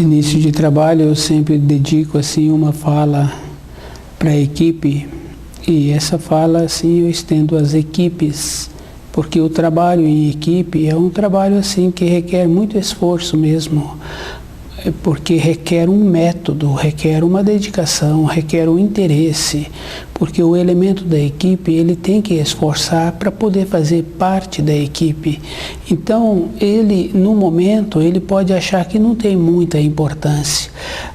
Nesse início de trabalho eu sempre dedico assim uma fala para a equipe, e essa fala assim eu estendo às equipes, porque o trabalho em equipe é um trabalho assim que requer muito esforço mesmo, porque requer um método, requer uma dedicação, requer um interesse, porque o elemento da equipe ele tem que esforçar para poder fazer parte da equipe. Então ele no momento ele pode achar que não tem muita importância,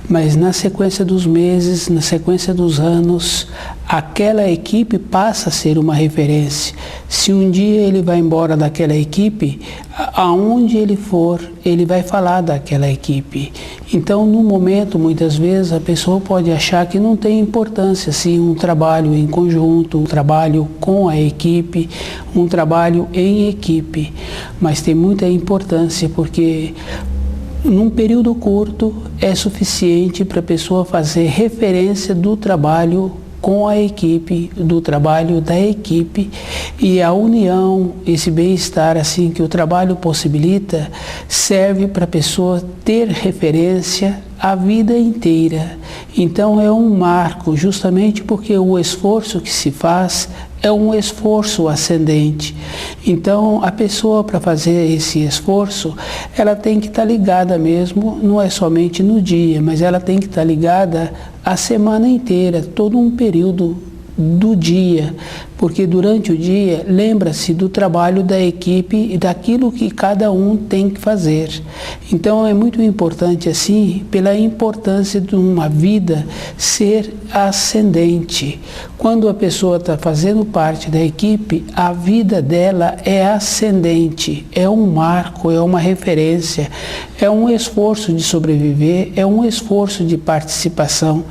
mas na sequência dos meses, na sequência dos anos, aquela equipe passa a ser uma referência. Se um dia ele vai embora daquela equipe, aonde ele for, ele vai falar daquela equipe. Então, no momento, muitas vezes, a pessoa pode achar que não tem importância, assim, um trabalho em conjunto, um trabalho com a equipe, um trabalho em equipe. Mas tem muita importância, porque num período curto é suficiente para a pessoa fazer referência do trabalho com a equipe, do trabalho da equipe, e a união, esse bem-estar assim que o trabalho possibilita, serve para a pessoa ter referência a vida inteira. Então é um marco, justamente porque o esforço que se faz é um esforço ascendente. Então a pessoa, para fazer esse esforço, ela tem que estar ligada mesmo, não é somente no dia, mas ela tem que estar ligada a semana inteira, todo um período do dia, porque durante o dia lembra-se do trabalho da equipe e daquilo que cada um tem que fazer. Então é muito importante assim, pela importância de uma vida ser ascendente. Quando a pessoa está fazendo parte da equipe, a vida dela é ascendente, é um marco, é uma referência, é um esforço de sobreviver, é um esforço de participação.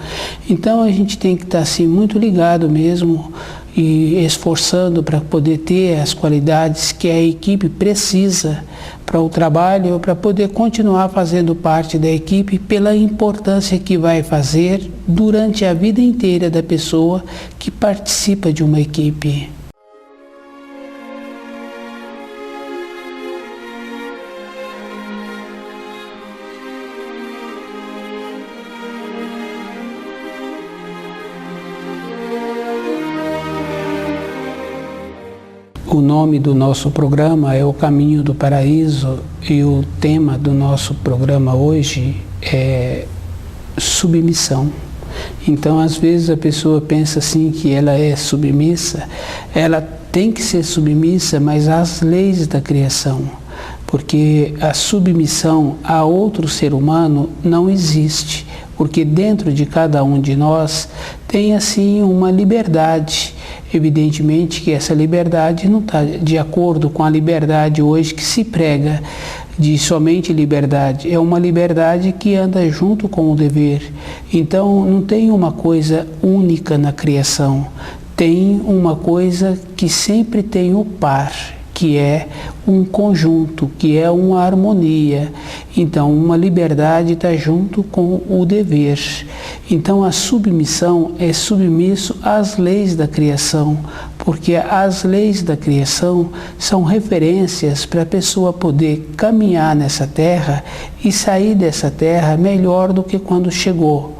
Então a gente tem que estar assim muito ligado mesmo e esforçando para poder ter as qualidades que a equipe precisa para o trabalho, para poder continuar fazendo parte da equipe pela importância que vai fazer durante a vida inteira da pessoa que participa de uma equipe. O nome do nosso programa é O Caminho do Paraíso, e o tema do nosso programa hoje é submissão. Então, às vezes a pessoa pensa assim que ela é submissa, ela tem que ser submissa, mas às leis da criação, porque a submissão a outro ser humano não existe, porque dentro de cada um de nós tem assim uma liberdade. Evidentemente que essa liberdade não está de acordo com a liberdade hoje que se prega de somente liberdade. É uma liberdade que anda junto com o dever. Então não tem uma coisa única na criação, tem uma coisa que sempre tem o par, que é um conjunto, que é uma harmonia. Então, uma liberdade está junto com o dever. Então, a submissão é submisso às leis da criação, porque as leis da criação são referências para a pessoa poder caminhar nessa terra e sair dessa terra melhor do que quando chegou.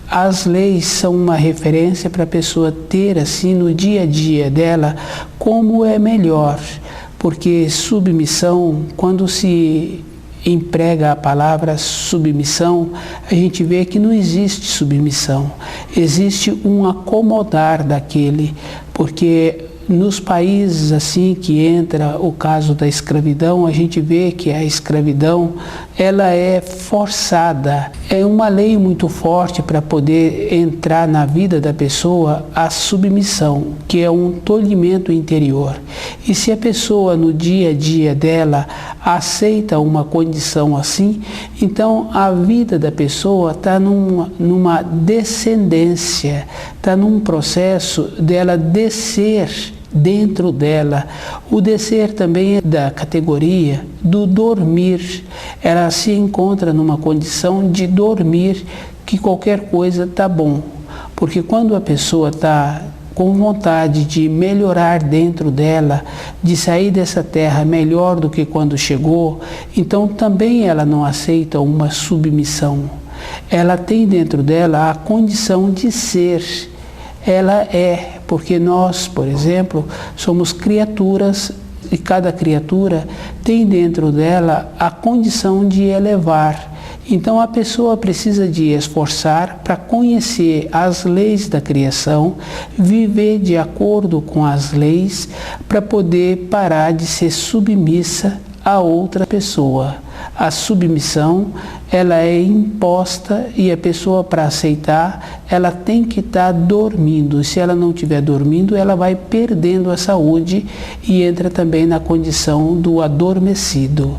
As leis são uma referência para a pessoa ter assim no dia a dia dela como é melhor, porque submissão, quando se emprega a palavra submissão, a gente vê que não existe submissão, existe um acomodar daquele, porque nos países assim que entra o caso da escravidão, a gente vê que a escravidão ela é forçada, é uma lei muito forte para poder entrar na vida da pessoa a submissão, que é um tolhimento interior. E se a pessoa no dia a dia dela aceita uma condição assim, então a vida da pessoa está numa descendência, está num processo dela descer dentro dela. O descer também é da categoria do dormir. Ela se encontra numa condição de dormir, que qualquer coisa está bom. Porque quando a pessoa está com vontade de melhorar dentro dela, de sair dessa terra melhor do que quando chegou, então também ela não aceita uma submissão. Ela tem dentro dela a condição de ser. Ela é, porque nós, por exemplo, somos criaturas e cada criatura tem dentro dela a condição de elevar. Então a pessoa precisa de esforçar para conhecer as leis da criação, viver de acordo com as leis, para poder parar de ser submissa a outra pessoa. A submissão, ela é imposta e a pessoa, para aceitar, ela tem que estar dormindo. Se ela não estiver dormindo, ela vai perdendo a saúde e entra também na condição do adormecido.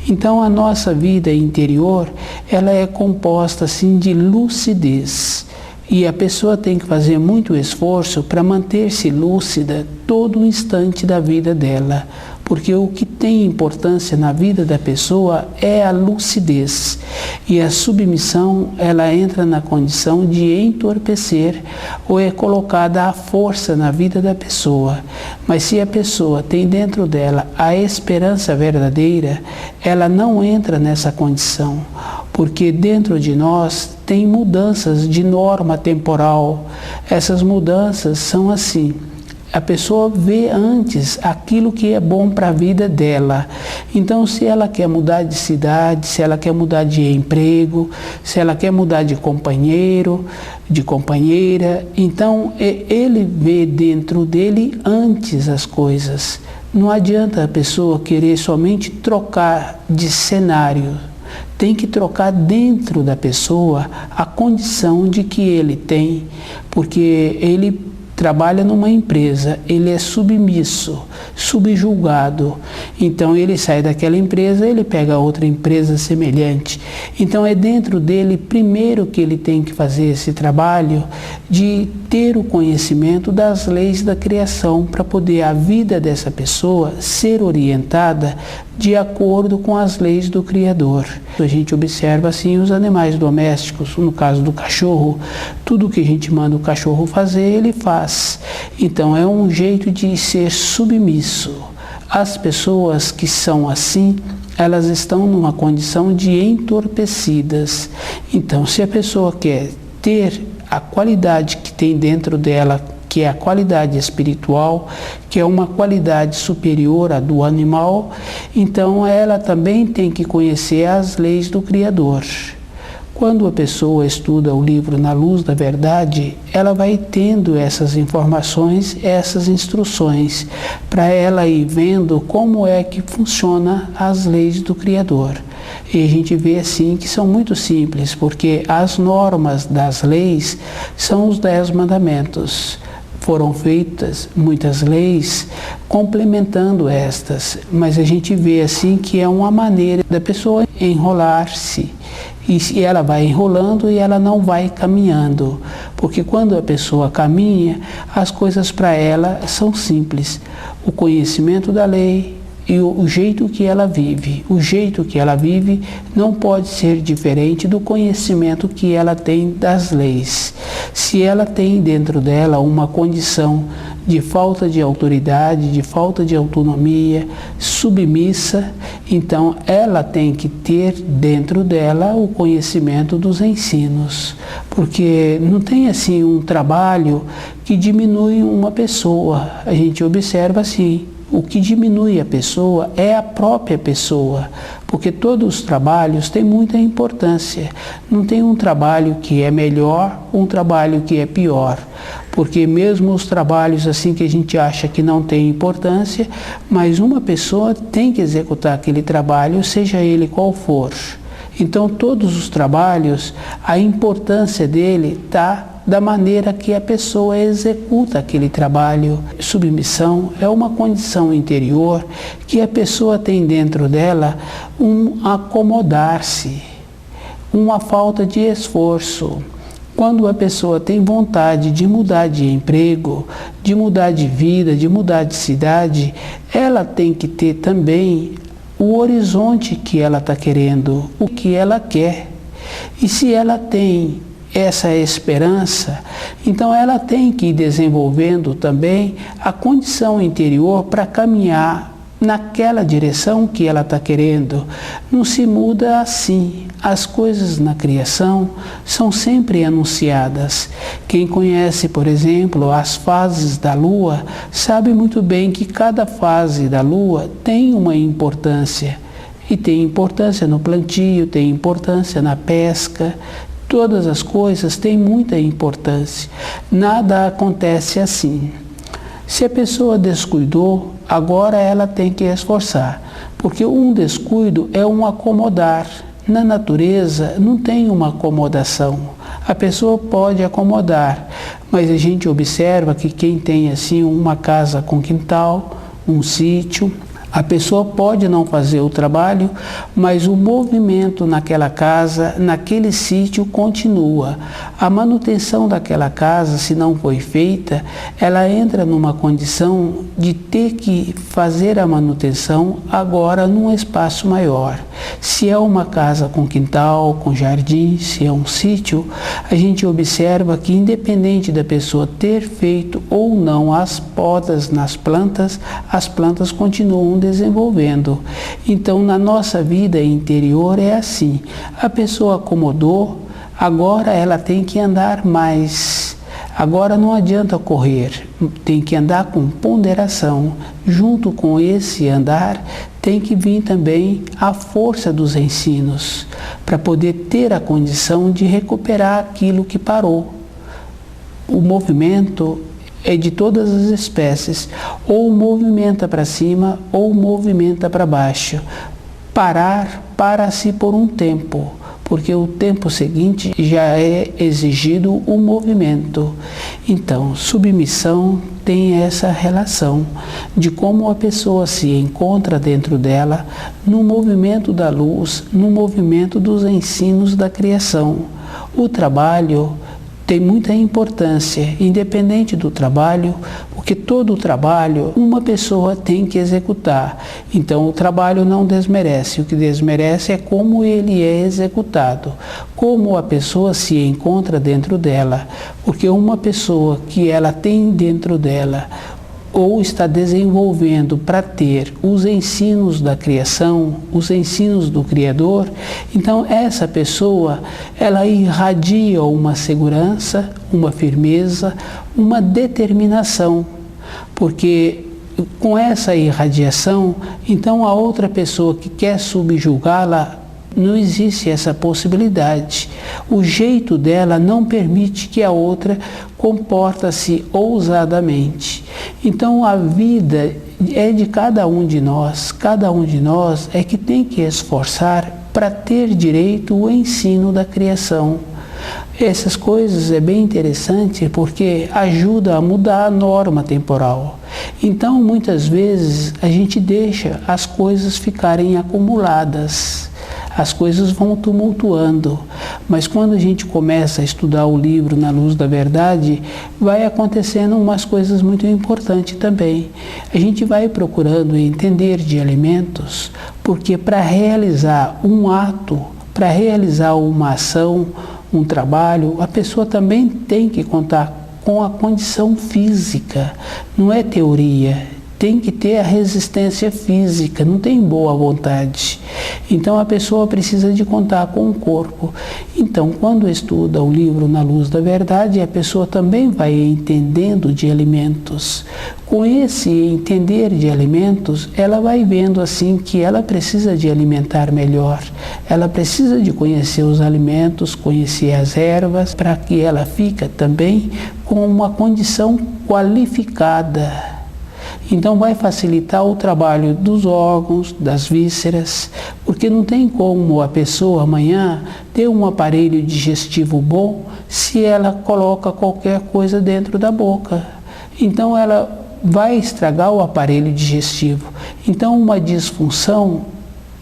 Então a nossa vida interior, ela é composta assim de lucidez. E a pessoa tem que fazer muito esforço para manter-se lúcida todo o instante da vida dela. Porque o que tem importância na vida da pessoa é a lucidez. E a submissão, ela entra na condição de entorpecer ou é colocada a força na vida da pessoa. Mas se a pessoa tem dentro dela a esperança verdadeira, ela não entra nessa condição. Porque dentro de nós tem mudanças de norma temporal. Essas mudanças são assim. A pessoa vê antes aquilo que é bom para a vida dela. Então, se ela quer mudar de cidade, se ela quer mudar de emprego, se ela quer mudar de companheiro, de companheira, então ele vê dentro dele antes as coisas. Não adianta a pessoa querer somente trocar de cenário. Tem que trocar dentro da pessoa a condição de que ele tem, porque ele trabalha numa empresa, ele é submisso, subjugado. Então ele sai daquela empresa, ele pega outra empresa semelhante. Então é dentro dele primeiro que ele tem que fazer esse trabalho de ter o conhecimento das leis da criação para poder a vida dessa pessoa ser orientada de acordo com as leis do Criador. A gente observa assim os animais domésticos, no caso do cachorro, tudo que a gente manda o cachorro fazer, ele faz. Então é um jeito de ser submisso. As pessoas que são assim, elas estão numa condição de entorpecidas. Então, se a pessoa quer ter a qualidade que tem dentro dela, que é a qualidade espiritual, que é uma qualidade superior à do animal, então ela também tem que conhecer as leis do Criador. Quando a pessoa estuda o livro Na Luz da Verdade, ela vai tendo essas informações, essas instruções, para ela ir vendo como é que funciona as leis do Criador. E a gente vê assim que são muito simples, porque as normas das leis são os 10 mandamentos. Foram feitas muitas leis complementando estas, mas a gente vê assim que é uma maneira da pessoa enrolar-se. E ela vai enrolando e ela não vai caminhando, porque quando a pessoa caminha, as coisas para ela são simples. O conhecimento da lei e o jeito que ela vive. O jeito que ela vive não pode ser diferente do conhecimento que ela tem das leis. Se ela tem dentro dela uma condição de falta de autoridade, de falta de autonomia, submissa, então ela tem que ter dentro dela o conhecimento dos ensinos, porque não tem assim um trabalho que diminui uma pessoa. A gente observa assim, o que diminui a pessoa é a própria pessoa, porque todos os trabalhos têm muita importância. Não tem um trabalho que é melhor, um trabalho que é pior, porque mesmo os trabalhos assim que a gente acha que não tem importância, mas uma pessoa tem que executar aquele trabalho, seja ele qual for. Então todos os trabalhos, a importância dele está da maneira que a pessoa executa aquele trabalho. Submissão é uma condição interior que a pessoa tem dentro dela um acomodar-se, uma falta de esforço. Quando a pessoa tem vontade de mudar de emprego, de mudar de vida, de mudar de cidade, ela tem que ter também o horizonte que ela está querendo, o que ela quer. E se ela tem essa esperança, então ela tem que ir desenvolvendo também a condição interior para caminhar naquela direção que ela está querendo. Não se muda assim. As coisas na criação são sempre anunciadas. Quem conhece, por exemplo, as fases da Lua, sabe muito bem que cada fase da Lua tem uma importância. E tem importância no plantio, tem importância na pesca. Todas as coisas têm muita importância. Nada acontece assim. Se a pessoa descuidou, agora ela tem que esforçar, porque um descuido é um acomodar. Na natureza não tem uma acomodação. A pessoa pode acomodar, mas a gente observa que quem tem assim uma casa com quintal, um sítio, a pessoa pode não fazer o trabalho, mas o movimento naquela casa, naquele sítio continua. A manutenção daquela casa, se não foi feita, ela entra numa condição de ter que fazer a manutenção agora num espaço maior. Se é uma casa com quintal, com jardim, se é um sítio, a gente observa que independente da pessoa ter feito ou não as podas nas plantas, as plantas continuam desenvolvendo. Então, na nossa vida interior é assim. A pessoa acomodou, agora ela tem que andar mais. Agora não adianta correr, tem que andar com ponderação. Junto com esse andar, tem que vir também a força dos ensinos, para poder ter a condição de recuperar aquilo que parou. O movimento é de todas as espécies, ou movimenta para cima ou movimenta para baixo. Parar, para-se por um tempo, porque o tempo seguinte já é exigido o movimento. Então, submissão tem essa relação de como a pessoa se encontra dentro dela no movimento da luz, no movimento dos ensinos da criação. O trabalho tem muita importância, independente do trabalho, porque todo o trabalho uma pessoa tem que executar. Então o trabalho não desmerece, o que desmerece é como ele é executado, como a pessoa se encontra dentro dela, porque uma pessoa que ela tem dentro dela ou está desenvolvendo para ter os ensinos da criação, os ensinos do Criador, então essa pessoa, ela irradia uma segurança, uma firmeza, uma determinação, porque com essa irradiação, então a outra pessoa que quer subjugá-la, não existe essa possibilidade. O jeito dela não permite que a outra comporta-se ousadamente. Então a vida é de cada um de nós é que tem que esforçar para ter direito ao ensino da criação. Essas coisas é bem interessante porque ajuda a mudar a norma temporal. Então muitas vezes a gente deixa as coisas ficarem acumuladas. As coisas vão tumultuando, mas quando a gente começa a estudar o livro Na Luz da Verdade, vai acontecendo umas coisas muito importantes também. A gente vai procurando entender de elementos, porque para realizar um ato, para realizar uma ação, um trabalho, a pessoa também tem que contar com a condição física, não é teoria. Tem que ter a resistência física, não tem boa vontade. Então a pessoa precisa de contar com o corpo. Então quando estuda o livro Na Luz da Verdade, a pessoa também vai entendendo de alimentos. Com esse entender de alimentos, ela vai vendo assim que ela precisa de alimentar melhor. Ela precisa de conhecer os alimentos, conhecer as ervas, para que ela fique também com uma condição qualificada. Então vai facilitar o trabalho dos órgãos, das vísceras, porque não tem como a pessoa amanhã ter um aparelho digestivo bom se ela coloca qualquer coisa dentro da boca. Então ela vai estragar o aparelho digestivo. Então uma disfunção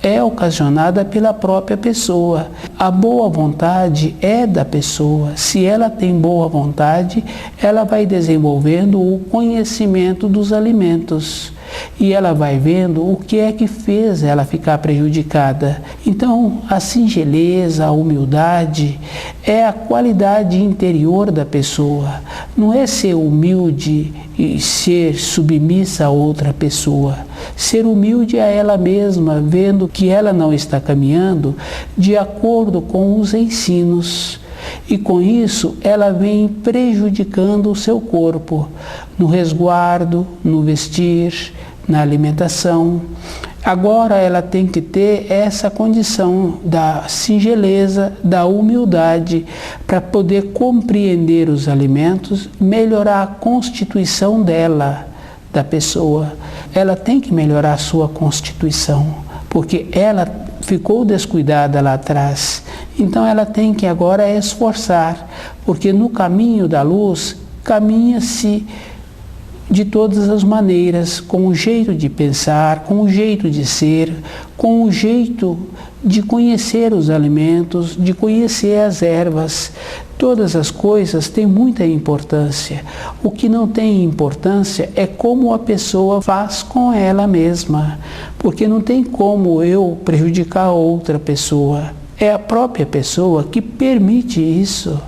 é ocasionada pela própria pessoa. A boa vontade é da pessoa. Se ela tem boa vontade, ela vai desenvolvendo o conhecimento dos alimentos. e ela vai vendo o que é que fez ela ficar prejudicada. Então, a singeleza, a humildade é a qualidade interior da pessoa. Não é ser humilde e ser submissa a outra pessoa. Ser humilde a ela mesma, vendo que ela não está caminhando de acordo com os ensinos. E com isso ela vem prejudicando o seu corpo, no resguardo, no vestir, na alimentação. Agora ela tem que ter essa condição da singeleza, da humildade, para poder compreender os alimentos, melhorar a constituição dela, da pessoa. Ela tem que melhorar a sua constituição, porque ela ficou descuidada lá atrás. Então ela tem que agora esforçar, porque no caminho da luz caminha-se de todas as maneiras, com o jeito de pensar, com o jeito de ser, com o jeito de conhecer os alimentos, de conhecer as ervas. Todas as coisas têm muita importância. O que não tem importância é como a pessoa faz com ela mesma, porque não tem como eu prejudicar outra pessoa. É a própria pessoa que permite isso.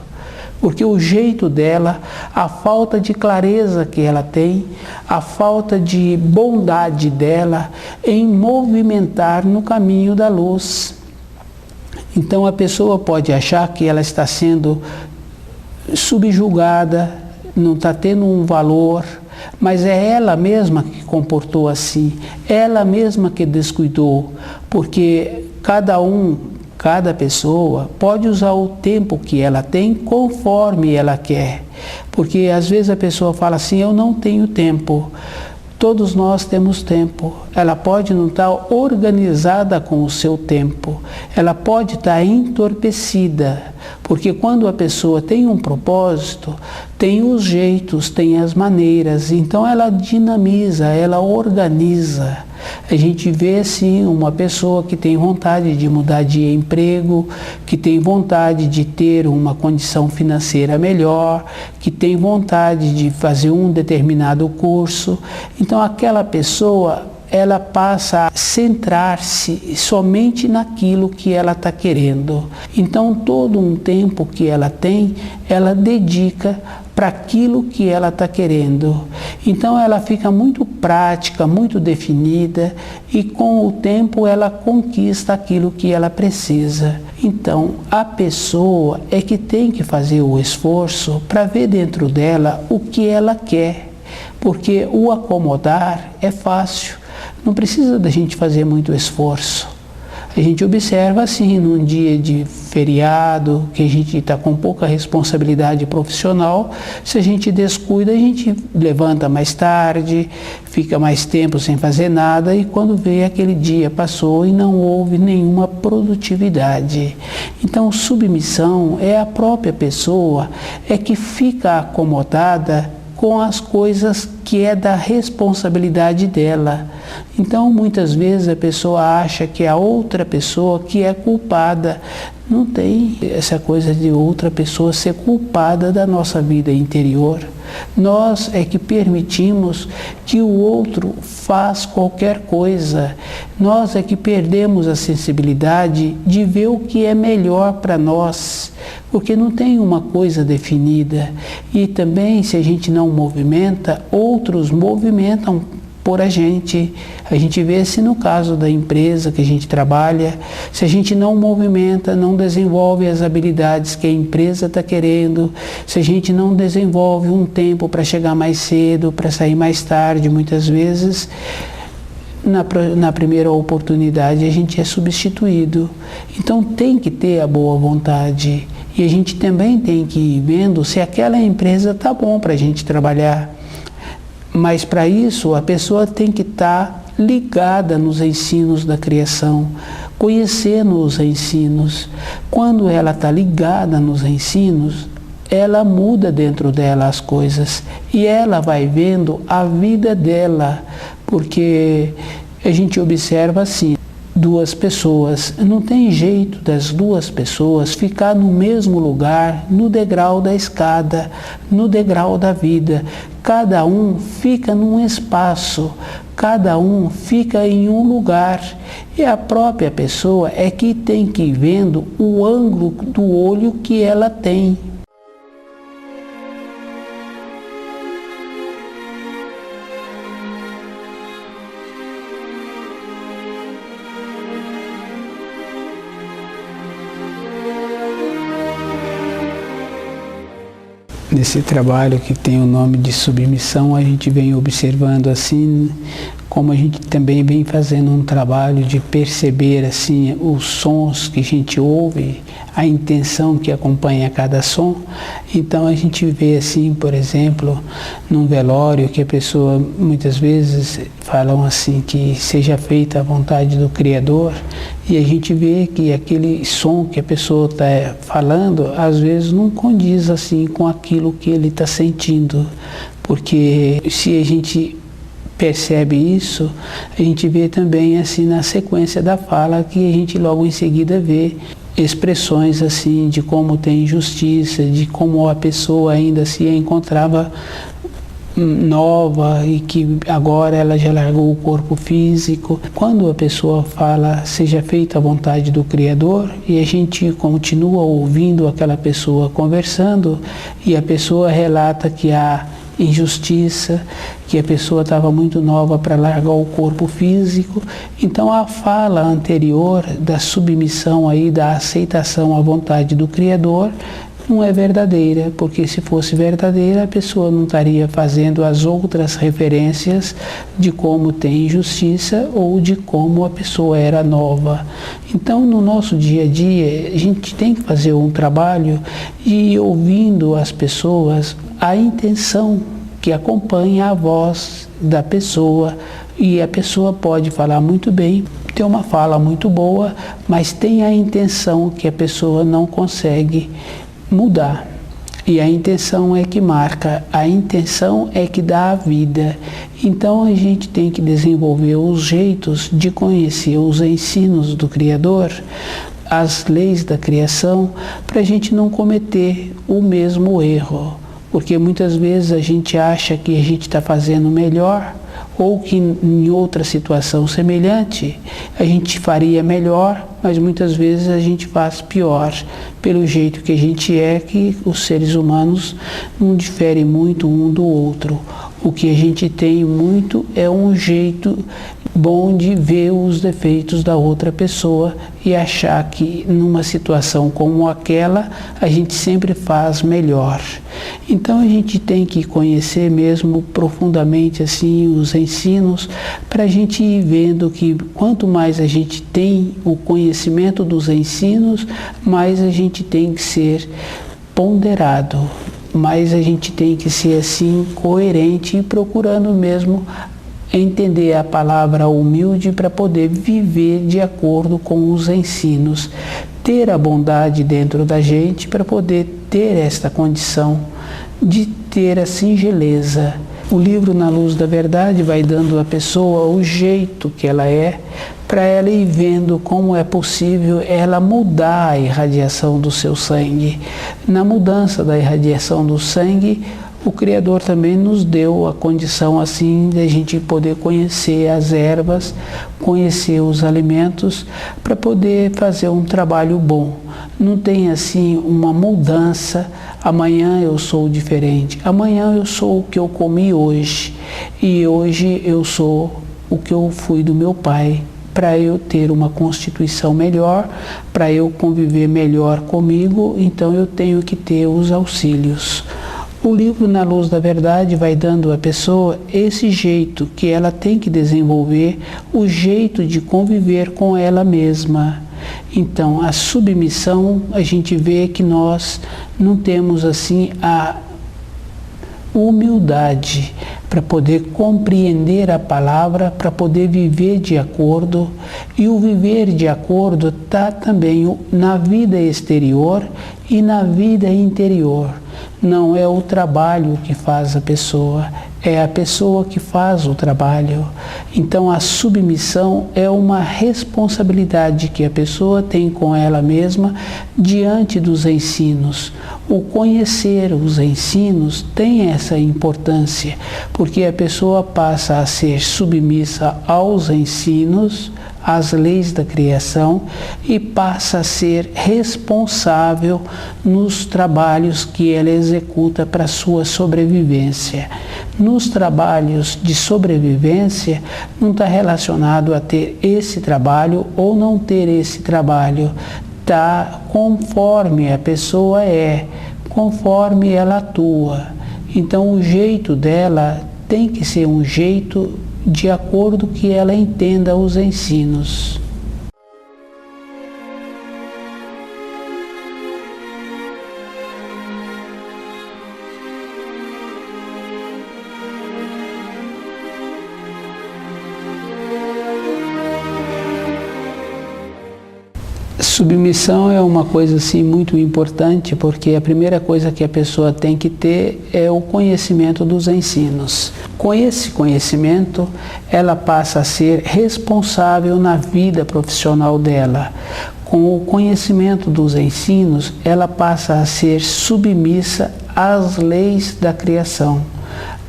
Porque o jeito dela, a falta de clareza que ela tem, a falta de bondade dela em movimentar no caminho da luz. Então a pessoa pode achar que ela está sendo subjugada, não está tendo um valor, mas é ela mesma que comportou assim, ela mesma que descuidou, porque cada pessoa pode usar o tempo que ela tem conforme ela quer. Porque às vezes a pessoa fala assim, eu não tenho tempo. Todos nós temos tempo. Ela pode não estar organizada com o seu tempo. Ela pode estar entorpecida. Porque quando a pessoa tem um propósito, tem os jeitos, tem as maneiras. Então ela dinamiza, ela organiza. A gente vê sim uma pessoa que tem vontade de mudar de emprego, que tem vontade de ter uma condição financeira melhor, que tem vontade de fazer um determinado curso. Então aquela pessoa, ela passa a centrar-se somente naquilo que ela está querendo. Então todo um tempo que ela tem, ela dedica para aquilo que ela está querendo. Então ela fica muito prática, muito definida e com o tempo ela conquista aquilo que ela precisa. Então a pessoa é que tem que fazer o esforço para ver dentro dela o que ela quer, porque o acomodar é fácil, não precisa da gente fazer muito esforço. A gente observa assim, num dia de feriado, que a gente está com pouca responsabilidade profissional, se a gente descuida, a gente levanta mais tarde, fica mais tempo sem fazer nada e quando vê aquele dia passou e não houve nenhuma produtividade. Então, submissão é a própria pessoa, é que fica acomodada com as coisas que é da responsabilidade dela. Então, muitas vezes a pessoa acha que a outra pessoa que é culpada. Não tem essa coisa de outra pessoa ser culpada da nossa vida interior. Nós é que permitimos que o outro faça qualquer coisa. Nós é que perdemos a sensibilidade de ver o que é melhor para nós, porque não tem uma coisa definida. E também, se a gente não movimenta, outros movimentam por a gente. A gente vê se no caso da empresa que a gente trabalha, se a gente não movimenta, não desenvolve as habilidades que a empresa está querendo, se a gente não desenvolve um tempo para chegar mais cedo, para sair mais tarde, muitas vezes, na primeira oportunidade a gente é substituído. Então tem que ter a boa vontade e a gente também tem que ir vendo se aquela empresa está bom para a gente trabalhar. Mas para isso a pessoa tem que estar ligada nos ensinos da criação, conhecendo os ensinos. Quando ela está ligada nos ensinos, ela muda dentro dela as coisas e ela vai vendo a vida dela, porque a gente observa assim, duas pessoas. Não tem jeito das duas pessoas ficar no mesmo lugar, no degrau da escada, no degrau da vida. Cada um fica num espaço, cada um fica em um lugar. E a própria pessoa é que tem que ir vendo o ângulo do olho que ela tem. Nesse trabalho que tem o nome de submissão, a gente vem observando assim, como a gente também vem fazendo um trabalho de perceber assim os sons que a gente ouve, a intenção que acompanha cada som. Então a gente vê assim, por exemplo, num velório que a pessoa muitas vezes falam assim que seja feita a vontade do Criador, e a gente vê que aquele som que a pessoa está falando às vezes não condiz assim com aquilo que ele está sentindo, porque se a gente percebe isso, a gente vê também assim na sequência da fala que a gente logo em seguida vê expressões assim de como tem injustiça, de como a pessoa ainda se encontrava nova e que agora ela já largou o corpo físico. Quando a pessoa fala seja feita a vontade do Criador e a gente continua ouvindo aquela pessoa conversando e a pessoa relata que há injustiça, que a pessoa estava muito nova para largar o corpo físico. Então a fala anterior da submissão aí, da aceitação à vontade do Criador, não é verdadeira, porque se fosse verdadeira a pessoa não estaria fazendo as outras referências de como tem injustiça ou de como a pessoa era nova. Então no nosso dia a dia a gente tem que fazer um trabalho de ir ouvindo as pessoas, a intenção que acompanha a voz da pessoa, e a pessoa pode falar muito bem, ter uma fala muito boa, mas tem a intenção que a pessoa não consegue mudar. E a intenção é que marca, a intenção é que dá a vida. Então a gente tem que desenvolver os jeitos de conhecer os ensinos do Criador, as leis da criação, para a gente não cometer o mesmo erro. Porque muitas vezes a gente acha que a gente está fazendo melhor, ou que em outra situação semelhante a gente faria melhor, mas muitas vezes a gente faz pior, pelo jeito que a gente é, que os seres humanos não diferem muito um do outro. O que a gente tem muito é um jeito bom de ver os defeitos da outra pessoa e achar que numa situação como aquela a gente sempre faz melhor. Então a gente tem que conhecer mesmo profundamente assim os ensinos, para a gente ir vendo que quanto mais a gente tem o conhecimento dos ensinos, mais a gente tem que ser ponderado, mais a gente tem que ser assim coerente e procurando mesmo entender a palavra humilde para poder viver de acordo com os ensinos, ter a bondade dentro da gente para poder ter esta condição de ter a singeleza. O livro Na Luz da Verdade vai dando à pessoa o jeito que ela é, para ela ir vendo como é possível ela mudar a irradiação do seu sangue. Na mudança da irradiação do sangue, o Criador também nos deu a condição assim de a gente poder conhecer as ervas, conhecer os alimentos, para poder fazer um trabalho bom. Não tem assim uma mudança, amanhã eu sou diferente, amanhã eu sou o que eu comi hoje, e hoje eu sou o que eu fui do meu pai, para eu ter uma constituição melhor, para eu conviver melhor comigo, então eu tenho que ter os auxílios. O livro Na Luz da Verdade vai dando à pessoa esse jeito que ela tem que desenvolver, o jeito de conviver com ela mesma. Então, a submissão, a gente vê que nós não temos assim a humildade para poder compreender a palavra, para poder viver de acordo, e o viver de acordo está também na vida exterior e na vida interior. Não é o trabalho que faz a pessoa, é a pessoa que faz o trabalho. Então a submissão é uma responsabilidade que a pessoa tem com ela mesma diante dos ensinos. O conhecer os ensinos tem essa importância, porque a pessoa passa a ser submissa aos ensinos, às leis da criação, e passa a ser responsável nos trabalhos que ela executa para sua sobrevivência. Nos trabalhos de sobrevivência, não está relacionado a ter esse trabalho ou não ter esse trabalho. Está conforme a pessoa é, conforme ela atua. Então o jeito dela tem que ser um jeito de acordo que ela entenda os ensinos. Submissão é uma coisa assim muito importante, porque a primeira coisa que a pessoa tem que ter é o conhecimento dos ensinos. Com esse conhecimento, ela passa a ser responsável na vida profissional dela. Com o conhecimento dos ensinos, ela passa a ser submissa às leis da criação.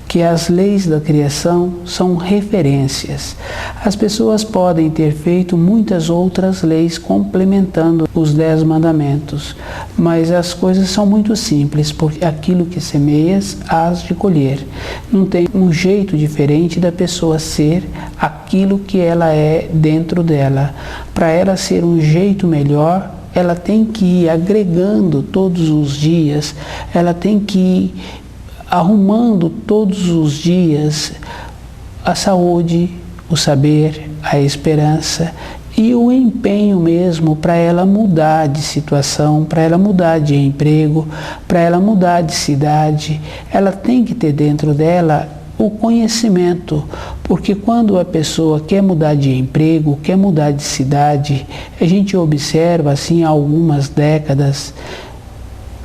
Que as leis da criação são referências. As pessoas podem ter feito muitas outras leis complementando os 10 mandamentos, mas as coisas são muito simples, porque aquilo que semeias, hás de colher. Não tem um jeito diferente da pessoa ser aquilo que ela é dentro dela. Para ela ser um jeito melhor, ela tem que ir agregando todos os dias, ela tem que ir arrumando todos os dias a saúde, o saber, a esperança e o empenho mesmo para ela mudar de situação, para ela mudar de emprego, para ela mudar de cidade. Ela tem que ter dentro dela o conhecimento, porque quando a pessoa quer mudar de emprego, quer mudar de cidade, a gente observa assim há algumas décadas,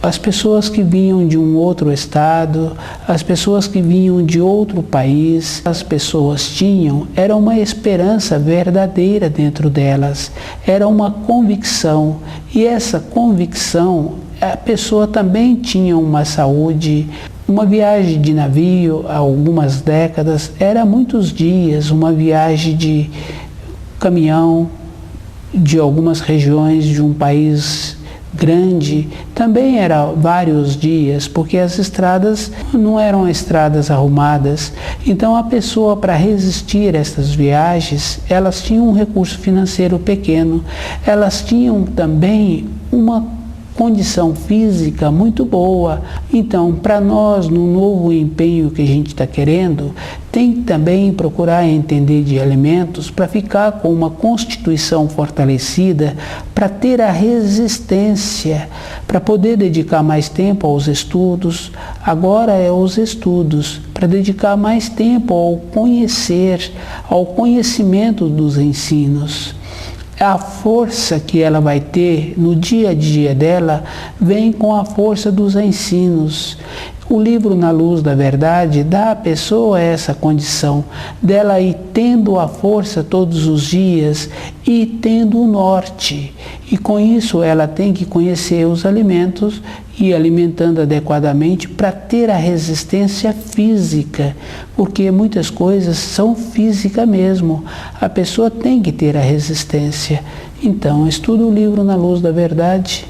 as pessoas que vinham de um outro estado, as pessoas que vinham de outro país, as pessoas tinham, era uma esperança verdadeira dentro delas, era uma convicção, e essa convicção, a pessoa também tinha uma saúde. Uma viagem de navio há algumas décadas era muitos dias, uma viagem de caminhão de algumas regiões de um país grande, também era vários dias, porque as estradas não eram estradas arrumadas. Então a pessoa, para resistir a essas viagens, elas tinham um recurso financeiro pequeno, elas tinham também uma condição física muito boa. Então, para nós, no novo empenho que a gente está querendo, tem que também procurar entender de alimentos para ficar com uma constituição fortalecida, para ter a resistência, para poder dedicar mais tempo aos estudos. Agora é os estudos, para dedicar mais tempo ao conhecer, ao conhecimento dos ensinos. A força que ela vai ter no dia a dia dela vem com a força dos ensinos. O livro Na Luz da Verdade dá à pessoa essa condição dela ir tendo a força todos os dias e tendo o norte. E com isso ela tem que conhecer os alimentos e alimentando adequadamente para ter a resistência física, porque muitas coisas são física mesmo. A pessoa tem que ter a resistência. Então, estuda o livro Na Luz da Verdade.